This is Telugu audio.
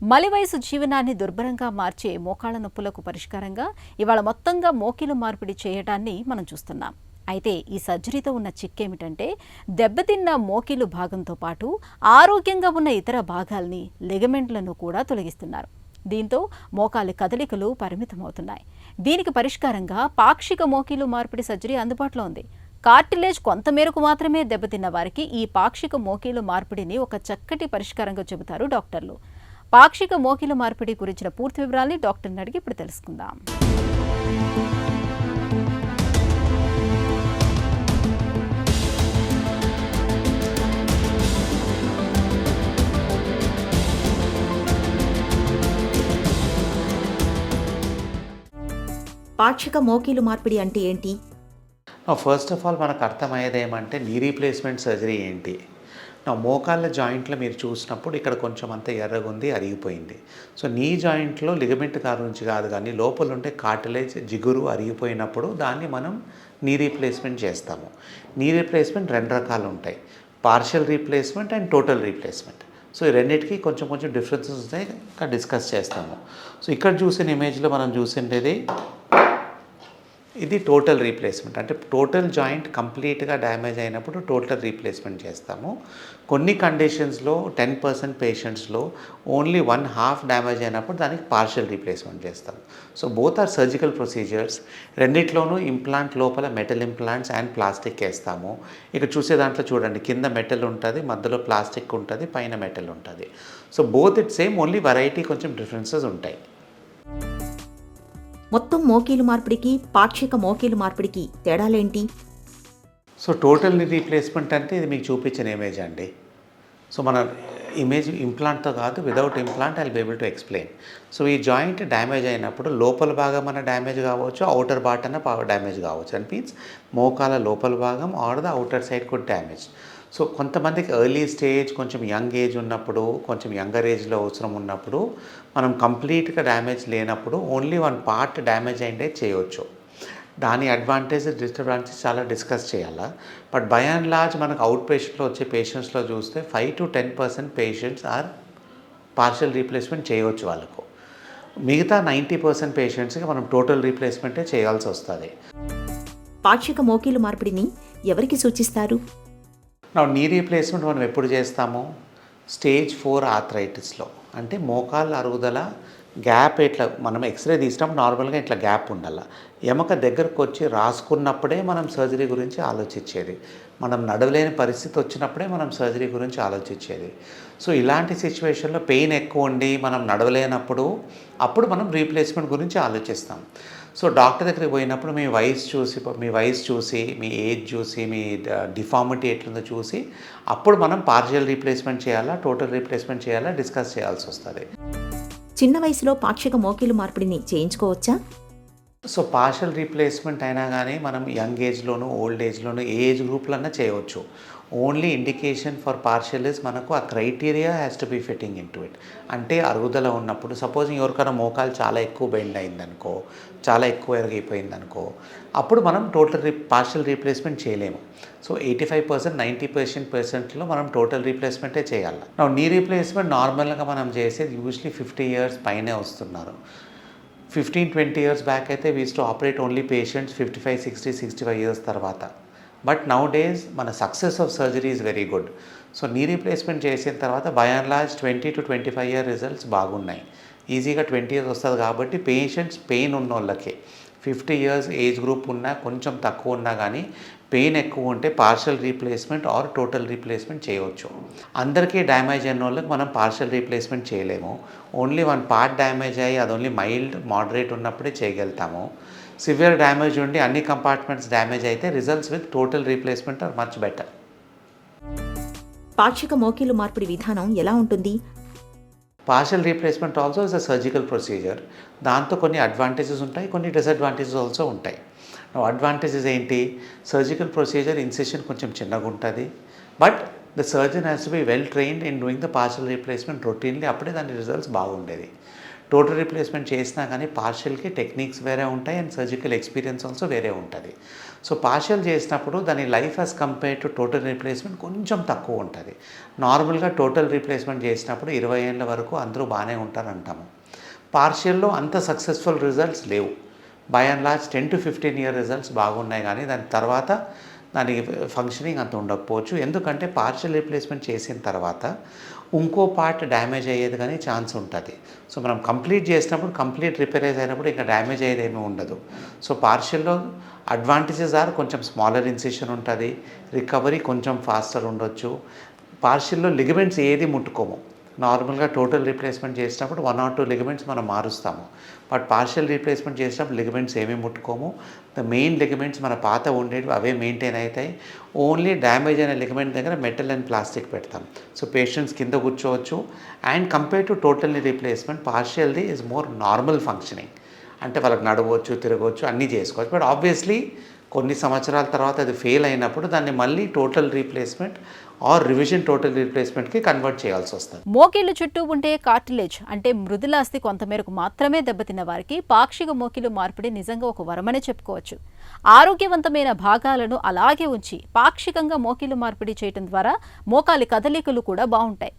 మలి వయసు జీవనాన్ని దుర్భరంగా మార్చే మోకాళ్ల నొప్పులకు పరిష్కారంగా ఇవాళ మొత్తంగా మోకీలు మార్పిడి చేయడాన్ని మనం చూస్తున్నాం. అయితే ఈ సర్జరీతో ఉన్న చిక్కేమిటంటే దెబ్బతిన్న మోకీలు భాగంతో పాటు ఆరోగ్యంగా ఉన్న ఇతర భాగాల్ని లిగమెంట్లను కూడా తొలగిస్తున్నారు. దీంతో మోకాలి కదలికలు పరిమితమవుతున్నాయి. దీనికి పరిష్కారంగా పాక్షిక మోకీలు మార్పిడి సర్జరీ అందుబాటులో ఉంది. కార్టిలేజ్ కొంతమేరకు మాత్రమే దెబ్బతిన్న వారికి ఈ పాక్షిక మోకీలు మార్పిడిని ఒక చక్కటి పరిష్కారంగా చెబుతారు డాక్టర్లు. పాక్షిక మోకీలు మార్పిడి గురించిన పూర్తి వివరాల్ని డాక్టర్ని అడిగి ఇప్పుడు తెలుసుకుందాం. పాక్షిక మోకీలు మార్పిడి అంటే ఏంటి? ఫస్ట్ ఆఫ్ ఆల్ మనకు అర్థమయ్యేది ఏమంటే నీ రీప్లేస్మెంట్ సర్జరీ ఏంటి. మోకాళ్ళ జాయింట్లో మీరు చూసినప్పుడు ఇక్కడ కొంచెం అంత ఎర్రగుంది, అరిగిపోయింది. సో నీ జాయింట్లో లిగమెంట్ నుంచి కాదు కానీ లోపల ఉంటే కార్టిలేజ్ జిగురు అరిగిపోయినప్పుడు దాన్ని మనం నీ రీప్లేస్మెంట్ చేస్తాము. నీ రీప్లేస్మెంట్ రెండు రకాలు ఉంటాయి, partial replacement and total replacement. So ఈ రెండింటికి కొంచెం డిఫరెన్సెస్ ఉంటాయి, ఇంకా డిస్కస్ చేస్తాము. సో ఇక్కడ చూసిన ఇమేజ్లో మనం చూసిండేది ఇది టోటల్ రీప్లేస్మెంట్. అంటే టోటల్ జాయింట్ కంప్లీట్గా డ్యామేజ్ అయినప్పుడు టోటల్ రీప్లేస్మెంట్ చేస్తాము. కొన్ని కండిషన్స్లో 10% పేషెంట్స్లో ఓన్లీ 1/2 డ్యామేజ్ అయినప్పుడు దానికి పార్షియల్ రీప్లేస్మెంట్ చేస్తాము. So both are surgical procedures. రెండిట్లోనూ ఇంప్లాంట్ లోపల మెటల్ ఇంప్లాంట్స్ అండ్ ప్లాస్టిక్ వేస్తాము. ఇక్కడ చూసే దాంట్లో చూడండి, కింద మెటల్ ఉంటుంది, మధ్యలో ప్లాస్టిక్ ఉంటుంది, పైన మెటల్ ఉంటుంది. So both it same, only variety కొంచెం డిఫరెన్సెస్ ఉంటాయి. మొత్తం మోకీలు మార్పిడికి పాక్షిక మోకీలు మార్పిడికి తేడాలేంటి? సో టోటల్ నీ రీప్లేస్మెంట్ అంటే ఇది మీకు చూపించిన ఇమేజ్ అండి. సో మన ఇమేజ్ ఇంప్లాంట్తో కాదు, without implant I will be able to explain. So ఈ జాయింట్ డ్యామేజ్ అయినప్పుడు లోపల భాగం అన్న డ్యామేజ్ కావచ్చు, అవుటర్ పార్ట్ అన్న డ్యామేజ్ కావచ్చు. అండ్ మీన్స్ మోకాల లోపల భాగం ఆర్ ద అవుటర్ సైడ్ కూడా డ్యామేజ్. సో కొంతమందికి ఎర్లీ స్టేజ్, కొంచెం యంగ్ ఏజ్ ఉన్నప్పుడు, కొంచెం యంగర్ ఏజ్లో అవసరం ఉన్నప్పుడు మనం కంప్లీట్గా డ్యామేజ్ లేనప్పుడు ఓన్లీ 1 పార్ట్ డ్యామేజ్ అయిందే చేయవచ్చు. దాని అడ్వాంటేజ్ డిసడ్వాంటేజ్ చాలా డిస్కస్ చేయాలా. బట్ బై అండ్ లార్జ్ మనకు అవుట్ పేషెంట్లో వచ్చే పేషెంట్స్లో చూస్తే 5 to 10% patients are partial replacement చేయవచ్చు వాళ్ళకు. మిగతా 90% పేషెంట్స్కి మనం టోటల్ రీప్లేస్మెంటే చేయాల్సి వస్తుంది. పాక్షిక మోకీలు మార్పిడిని ఎవరికి సూచిస్తారు? నీ రీప్లేస్మెంట్ మనం ఎప్పుడు చేస్తాము? స్టేజ్ 4 ఆర్థరైటిస్లో. అంటే మోకాళ్ళ అరుగుదల గ్యాప్ ఇట్లా మనం ఎక్స్రే తీసినప్పుడు నార్మల్గా ఇట్లా గ్యాప్ ఉండాలి. ఎముక దగ్గరకు వచ్చి రాసుకున్నప్పుడే మనం సర్జరీ గురించి ఆలోచించేది. మనం నడవలేని పరిస్థితి వచ్చినప్పుడే మనం సర్జరీ గురించి ఆలోచించేది. సో ఇలాంటి సిచ్యువేషన్లో పెయిన్ ఎక్కువ ఉండి మనం నడవలేనప్పుడు అప్పుడు మనం రీప్లేస్మెంట్ గురించి ఆలోచిస్తాం. సో డాక్టర్ దగ్గరికి పోయినప్పుడు మీ వయసు చూసి, మీ ఏజ్ చూసి, మీ డిఫార్మిటీ ఎట్లుందో చూసి అప్పుడు మనం పార్షియల్ రీప్లేస్మెంట్ చేయాలా, టోటల్ రీప్లేస్మెంట్ చేయాలా డిస్కస్ చేయాల్సి వస్తుంది. చిన్న వయసులో పాక్షిక మోకీలు మార్పిడిని చేయించుకోవచ్చా? సో పార్షియల్ రీప్లేస్మెంట్ అయినా కానీ మనం యంగ్ ఏజ్లోను, ఓల్డ్ ఏజ్లోను ఏ ఏజ్ గ్రూప్లన్నా చేయవచ్చు. Only indication for partial is మనకు ఆ criteria has to be fitting into it. అంటే అరుగుదల ఉన్నప్పుడు సపోజ్ ఎవరికైనా మోకాలు చాలా ఎక్కువ బెండ్ అయిందనుకో, చాలా ఎక్కువ ఎరిగిపోయిందనుకో, అప్పుడు మనం పార్షియల్ రీప్లేస్మెంట్ చేయలేము. సో 85%, 90% మనం టోటల్ రీప్లేస్మెంటే చేయాలి. నీ రీప్లేస్మెంట్ నార్మల్గా మనం చేసేది యూజువలీ 50 years పైనే వస్తున్నారు. 15-20 years బ్యాక్ అయితే we used to operate only patients 55, 60, 65 years తర్వాత. బట్ నౌ డేస్ మన success of surgery is very good. So knee replacement చేసిన తర్వాత by and large 20 to 25 year results బాగున్నాయి. ఈజీగా 20 years వస్తుంది కాబట్టి పేషెంట్స్ పెయిన్ ఉన్న వాళ్ళకి 50 years ఏజ్ గ్రూప్ ఉన్నా, కొంచెం తక్కువ ఉన్నా కానీ పెయిన్ ఎక్కువ ఉంటే partial replacement or total replacement చేయవచ్చు. అందరికీ డ్యామేజ్ అయిన వాళ్ళకి మనం పార్షియల్ రీప్లేస్మెంట్ చేయలేము. ఓన్లీ 1 పార్ట్ డ్యామేజ్ అయ్యి అది ఓన్లీ మైల్డ్, మోడరేట్ ఉన్నప్పుడే చేయగలుగుతాము. సివియర్ డ్యామేజ్ ఉండి అన్ని కంపార్ట్మెంట్స్ డ్యామేజ్ అయితే results with total replacement are much better. పాక్షిక మోకీలు మార్పిడి విధానం ఎలా ఉంటుంది? Partial replacement also is a surgical procedure. దాంతో కొన్ని అడ్వాంటేజెస్ ఉంటాయి, కొన్ని డిసడ్వాంటేజెస్ ఆల్సో ఉంటాయి. అడ్వాంటేజెస్ ఏంటి? సర్జికల్ ప్రొసీజర్ ఇన్సిషన్ కొంచెం చిన్నగా ఉంటుంది, but the surgeon has to be well trained in doing the partial replacement routinely. అప్పుడే దాని రిజల్ట్స్ బాగుండేది. టోటల్ రీప్లేస్మెంట్ చేసినా కానీ పార్షియల్కి టెక్నిక్స్ వేరే ఉంటాయి అండ్ సర్జికల్ ఎక్స్పీరియన్స్ ఆల్సో వేరే ఉంటుంది. సో పార్షియల్ చేసినప్పుడు దాని life as compare to total replacement కొంచెం తక్కువ ఉంటుంది. నార్మల్గా టోటల్ రీప్లేస్మెంట్ చేసినప్పుడు 20 ఏళ్ళ వరకు అందరూ బాగానే ఉంటారంటాము. పార్షియల్లో అంత సక్సెస్ఫుల్ రిజల్ట్స్ లేవు. By and large 10 to 15 year results బాగున్నాయి, కానీ దాని తర్వాత దానికి ఫంక్షనింగ్ అంత ఉండకపోవచ్చు. ఎందుకంటే పార్షియల్ రీప్లేస్మెంట్ చేసిన తర్వాత ఇంకో పార్ట్ డ్యామేజ్ అయ్యేది కానీ ఛాన్స్ ఉంటుంది. సో మనం కంప్లీట్ చేసినప్పుడు కంప్లీట్ రిపేరైజ్ అయినప్పుడు ఇంకా డ్యామేజ్ అయ్యేది ఏమీ ఉండదు. సో పార్షియల్లో అడ్వాంటేజెస్ ఆర్ కొంచెం స్మాలర్ ఇన్సిషన్ ఉంటుంది, రికవరీ కొంచెం ఫాస్టర్ ఉండొచ్చు. పార్షియల్లో లిగమెంట్స్ ఏది ముట్టుకోము. నార్మల్గా టోటల్ రీప్లేస్మెంట్ చేసినప్పుడు 1 or 2 లిగమెంట్స్ మనం మారుస్తాము. బట్ పార్షియల్ రీప్లేస్మెంట్ చేసినప్పుడు లిగమెంట్స్ ఏమీ ముట్టుకోము. ద మెయిన్ లిగమెంట్స్ మన పాత ఉండేవి అవే మెయింటైన్ అవుతాయి. ఓన్లీ డ్యామేజ్ అయిన లిగమెంట్ దగ్గర మెటల్ అండ్ ప్లాస్టిక్ పెడతాం. సో పేషెంట్స్ కింద కూర్చోవచ్చు. And compare to totally replacement పార్షియల్ది ఈజ్ మోర్ నార్మల్ ఫంక్షనింగ్. అంటే వాళ్ళకి నడవచ్చు, తిరగవచ్చు, అన్నీ చేసుకోవచ్చు. బట్ ఆబ్వియస్లీ కొన్ని సంవత్సరాల తర్వాత అది ఫెయిల్ అయినప్పుడు దాన్ని మళ్ళీ total replacement or revision total రీప్లేస్మెంట్కి కన్వర్ట్ చేయాల్సి వస్తుంది. మోకీలు చుట్టూ ఉండే కార్టిలేజ్ అంటే మృదులాస్తి కొంతమేరకు మాత్రమే దెబ్బతిన్న వారికి పాక్షిక మోకీలు మార్పిడి నిజంగా ఒక వరమనే చెప్పుకోవచ్చు. ఆరోగ్యవంతమైన భాగాలను అలాగే ఉంచి పాక్షికంగా మోకీలు మార్పిడి చేయడం ద్వారా మోకాలి కదలికలు కూడా బాగుంటాయి.